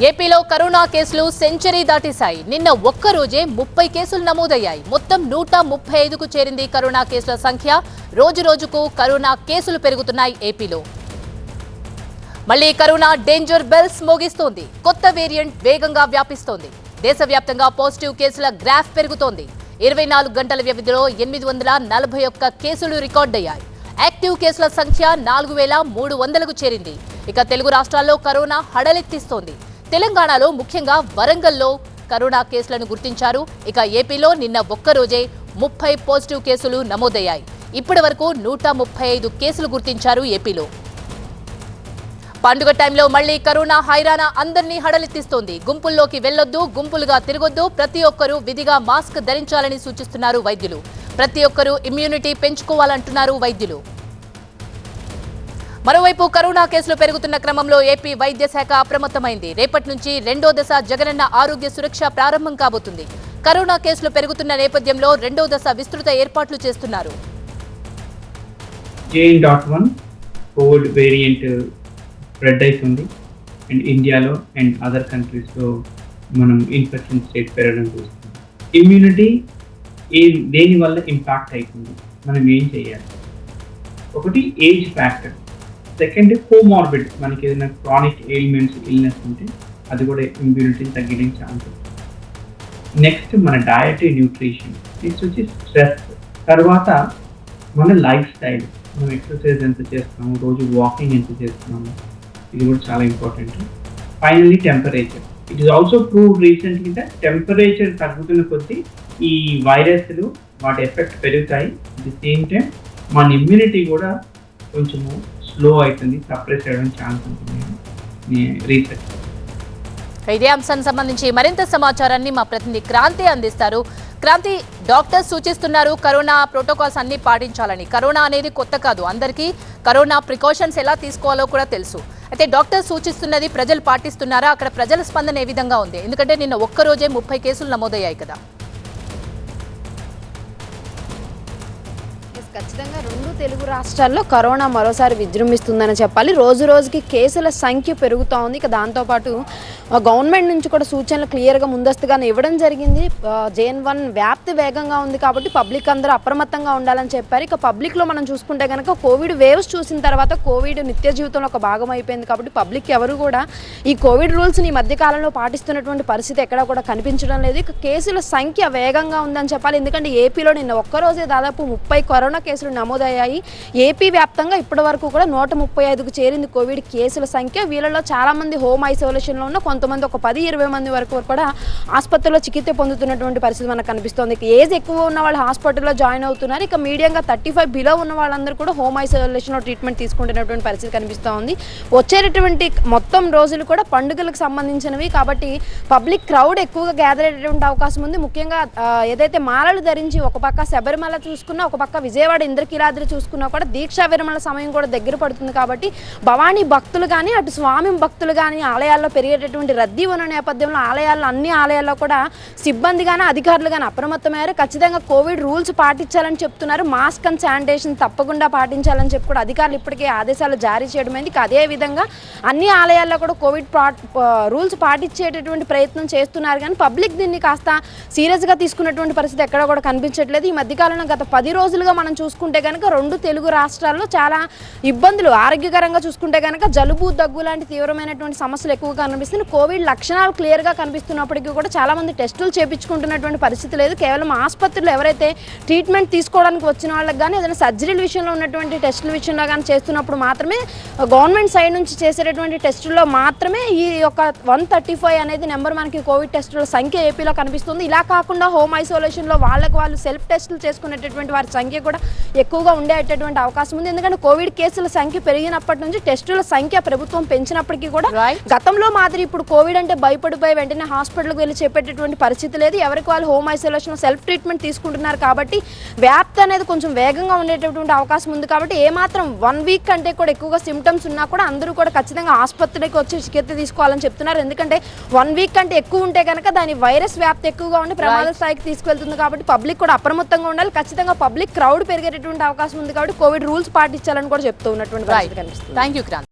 ఏపీలో కరోనా కేసులు సెంచరీ దాటేశాయి. నిన్న ఒక్కరోజే 30 కేసులు నమోదయ్యాయి. మొత్తం 135కు చేరింది కరోనా కేసుల సంఖ్య. రోజురోజుకు కరోనా కేసులు పెరుగుతున్నాయి ఏపీలో. మళ్లీ కరోనా డేంజర్ బెల్స్ మోగిస్తోంది. కొత్త వేరియంట్ వేగంగా వ్యాపిస్తోంది. దేశవ్యాప్తంగా పాజిటివ్ కేసుల గ్రాఫ్ పెరుగుతోంది. 24 గంటల వ్యవధిలో 841 కేసులు రికార్డయ్యాయి. యాక్టివ్ కేసుల సంఖ్య 4300కు చేరింది. ఇక తెలుగు రాష్ట్రాల్లో కరోనా హడలెత్తిస్తోంది. తెలంగాణలో ముఖ్యంగా వరంగల్లో కరోనా కేసులను గుర్తించారు. ఇక ఏపీలో నిన్న ఒక్కరోజే 30 పాజిటివ్ కేసులు నమోదయ్యాయి. ఇప్పటి వరకు 135 కేసులు గుర్తించారు ఏపీలో. పండుగ టైంలో మళ్లీ కరోనా హైరానా అందరినీ హడలెత్తిస్తోంది. గుంపుల్లోకి వెళ్లొద్దు, గుంపులుగా తిరగొద్దు, ప్రతి ఒక్కరూ విధిగా మాస్క్ ధరించాలని సూచిస్తున్నారు వైద్యులు. ప్రతి ఒక్కరూ ఇమ్యూనిటీ పెంచుకోవాలంటున్నారు వైద్యులు. మరోవైపు కరోనా కేసులు పెరుగుతున్న క్రమంలో ఏపీ వైద్య శాఖ అప్రమత్తమైంది. రేపటి నుంచి రెండో దశ జగనన్న ఆరోగ్య సురక్ష ప్రారంభం కాబోతుంది. కరోనా కేసులు పెరుగుతున్న నేపథ్యంలో రెండో దశ విస్తృత ఏర్పాట్లు చేస్తున్నారు. JN.1 కోవిడ్ వేరియంట్ స్ప్రెడ్ అవుతుంది అండ్ ఇండియాలో అండ్ అదర్ కంట్రీస్లో మనం ఇన్ఫెక్షన్ స్టేట్ పెరగడం చూస్తుంది. ఇమ్యూనిటీ దేని వల్ల ఇంపాక్ట్ అవుతుంది, మనం ఏం చేయాలి? ఒకటి ఏజ్ ఫ్యాక్టర్, సెకండ్ కోమార్బిడ్, మనకి ఏదైనా క్రానిక్ ఎయిల్మెంట్స్ ఇల్నెస్ ఉంటే అది కూడా ఇమ్యూనిటీని తగ్గడం ఛాన్స్ ఉంటుంది. నెక్స్ట్ మన డయటరీ న్యూట్రిషన్, నెక్స్ట్ వచ్చి స్ట్రెస్, తర్వాత మన లైఫ్ స్టైల్, మనం ఎక్సర్సైజ్ ఎంత చేస్తున్నాము, రోజు వాకింగ్ ఎంత చేస్తున్నాము, ఇది కూడా చాలా important. Finally temperature. It is also proved recently that temperature తగ్గుతున్న కొద్దీ ఈ వైరస్లు వాటి ఎఫెక్ట్ పెరుగుతాయి. అట్ ది సేమ్ టైం మన ఇమ్యూనిటీ కూడా కొంచెము స్లో అవుతుంది, సప్రెస్ అయ్యడం ఛాన్స్ ఉంటుంది రీసెర్చ్. ఇదే అంశానికి సంబంధించి మరింత సమాచారాన్ని మా ప్రతినిధి క్రాంతి అందిస్తారు. క్రాంతి, డాక్టర్స్ సూచిస్తున్నారు కరోనా ప్రోటోకాల్స్ అన్ని పాటించాలని. కరోనా అనేది కొత్త కాదు, అందరికీ కరోనా ప్రికాషన్స్ ఎలా తీసుకోవాలో కూడా తెలుసు. అయితే డాక్టర్స్ సూచిస్తున్నది ప్రజలు పాటిస్తున్నారా? అక్కడ ప్రజల స్పందన ఏ విధంగా ఉంది? ఎందుకంటే నిన్న ఒక్కరోజే 30 కేసులు నమోదయ్యాయి కదా. ఖచ్చితంగా రెండు తెలుగు రాష్ట్రాల్లో కరోనా మరోసారి విజృంభిస్తుందని చెప్పాలి. రోజు రోజుకి కేసుల సంఖ్య పెరుగుతూ ఉంది. ఇక దాంతోపాటు గవర్నమెంట్ నుంచి కూడా సూచనలు క్లియర్గా ముందస్తుగానే ఇవ్వడం జరిగింది. JN.1 వ్యాప్తి వేగంగా ఉంది కాబట్టి పబ్లిక్ అందరూ అప్రమత్తంగా ఉండాలని చెప్పారు. ఇక పబ్లిక్లో మనం చూసుకుంటే కనుక కోవిడ్ వేవ్స్ చూసిన తర్వాత కోవిడ్ నిత్య జీవితంలో ఒక భాగం అయిపోయింది కాబట్టి పబ్లిక్ ఎవరు కూడా ఈ కోవిడ్ రూల్స్ని ఈ మధ్యకాలంలో పాటిస్తున్నటువంటి పరిస్థితి ఎక్కడా కూడా కనిపించడం లేదు. ఇక కేసుల సంఖ్య వేగంగా ఉందని చెప్పాలి. ఎందుకంటే ఏపీలో నిన్న ఒక్కరోజే దాదాపు 30 కరోనా కేసులు నమోదయ్యాయి. ఏపీ వ్యాప్తంగా ఇప్పటి వరకు కూడా 135కు చేరింది కోవిడ్ కేసుల సంఖ్య. వీళ్ళలో చాలామంది హోమ్ ఐసోలేషన్లో ఉన్న, కొంతమంది ఒక 10-20 మంది వరకు కూడా ఆసుపత్రిలో చికిత్స పొందుతున్నటువంటి పరిస్థితి మనకు కనిపిస్తోంది. ఏజ్ ఎక్కువ ఉన్న వాళ్ళు హాస్పిటల్లో జాయిన్ అవుతున్నారు. ఇక మీడియంగా 35 బిలో ఉన్న వాళ్ళందరూ కూడా హోమ్ ఐసోలేషన్లో ట్రీట్మెంట్ తీసుకుంటున్నటువంటి పరిస్థితి కనిపిస్తూ ఉంది. వచ్చేటటువంటి మొత్తం రోజులు కూడా పండుగలకు సంబంధించినవి కాబట్టి పబ్లిక్ క్రౌడ్ ఎక్కువగా గ్యాదర్ అయ్యేటువంటి అవకాశం ఉంది. ముఖ్యంగా ఏదైతే మాలలు ధరించి ఒక పక్క శబరిమల చూసుకున్నా, ఒక పక్క విజయవాడ ఇంద్రకీలాద్రి చూసుకున్నా కూడా దీక్షా విరమణ సమయం కూడా దగ్గర పడుతుంది కాబట్టి భవానీ భక్తులు కానీ అటు స్వామి భక్తులు కానీ ఆలయాల్లో పెరిగేటటువంటి రద్దీ ఉన్న నేపథ్యంలో అన్ని ఆలయాల్లో కూడా సిబ్బంది కానీ అధికారులు కానీ అప్రమత్తమయ్యారు. ఖచ్చితంగా కోవిడ్ రూల్స్ పాటించాలని చెప్తున్నారు. మాస్క్ అండ్ శానిటైజేషన్ తప్పకుండా పాటించాలని చెప్పి కూడా అధికారులు ఇప్పటికే ఆదేశాలు జారీ చేయడమైంది. అదేవిధంగా అన్ని ఆలయాల్లో కూడా కోవిడ్ రూల్స్ పాటించేటటువంటి ప్రయత్నం చేస్తున్నారు. కానీ పబ్లిక్ దీన్ని కాస్త సీరియస్గా తీసుకున్నటువంటి పరిస్థితి ఎక్కడ కూడా కనిపించట్లేదు. ఈ మధ్యకాలంలో గత 10 రోజులుగా మనం చూసుకుంటే కనుక రెండు తెలుగు రాష్ట్రాల్లో చాలా ఇబ్బందులు, ఆరోగ్యకరంగా చూసుకుంటే కనుక జలుబు, దగ్గు లాంటి తీవ్రమైనటువంటి సమస్యలు ఎక్కువగా కనిపిస్తుంది. కోవిడ్ లక్షణాలు క్లియర్గా కనిపిస్తున్నప్పటికీ కూడా చాలామంది టెస్టులు చేయించుకుంటున్నటువంటి పరిస్థితి లేదు. కేవలం ఆసుపత్రులు ఎవరైతే ట్రీట్మెంట్ తీసుకోవడానికి వచ్చిన వాళ్ళకి కానీ ఏదైనా సర్జరీల విషయంలో ఉన్నటువంటి టెస్టుల విషయంలో కానీ చేస్తున్నప్పుడు మాత్రమే గవర్నమెంట్ సైడ్ నుంచి చేసేటటువంటి టెస్టుల్లో మాత్రమే ఈ యొక్క 135 అనేది నెంబర్ మనకి కోవిడ్ టెస్టుల సంఖ్య ఏపీలో కనిపిస్తుంది. ఇలా కాకుండా హోమ్ ఐసోలేషన్లో వాళ్ళు సెల్ఫ్ టెస్టులు చేసుకునేటటువంటి వారి సంఖ్య కూడా ఎక్కువగా ఉండేటటువంటి అవకాశం ఉంది. ఎందుకంటే కోవిడ్ కేసుల సంఖ్య పెరిగినప్పటి నుంచి టెస్టుల సంఖ్య ప్రభుత్వం పెంచినప్పటికీ కూడా గతంలో మాదిరి ఇప్పుడు కోవిడ్ అంటే భయపడిపోయి వెంటనే హాస్పిటల్కి వెళ్ళి చెప్పేటటువంటి పరిస్థితి లేదు. ఎవరికి వాళ్ళు హోమ్ ఐసోలేషన్ సెల్ఫ్ ట్రీట్మెంట్ తీసుకుంటున్నారు కాబట్టి వ్యాప్తి అనేది కొంచెం వేగంగా ఉండేటటువంటి అవకాశం ఉంది. కాబట్టి ఏమాత్రం 1 వీక్ కంటే కూడా ఎక్కువగా సిమ్టమ్స్ ఉన్నా కూడా అందరూ కూడా ఖచ్చితంగా ఆసుపత్రికి వచ్చి చికిత్స తీసుకోవాలని చెప్తున్నారు. ఎందుకంటే 1 వీక్ కంటే ఎక్కువ ఉంటే కనుక దాని వైరస్ వ్యాప్తి ఎక్కువగా ఉండి ప్రమాద స్థాయికి తీసుకెళ్తుంది. కాబట్టి పబ్లిక్ కూడా అప్రమత్తంగా ఉండాలి. ఖచ్చితంగా పబ్లిక్ క్రౌడ్ పెరిగేటటువంటి అవకాశం ఉంది కాబట్టి కోవిడ్ రూల్స్ పాటించాలని కూడా చెప్తూ ఉన్నటువంటి పరిస్థితి కనిపిస్తుంది. థాంక్యూ క్రాంతి.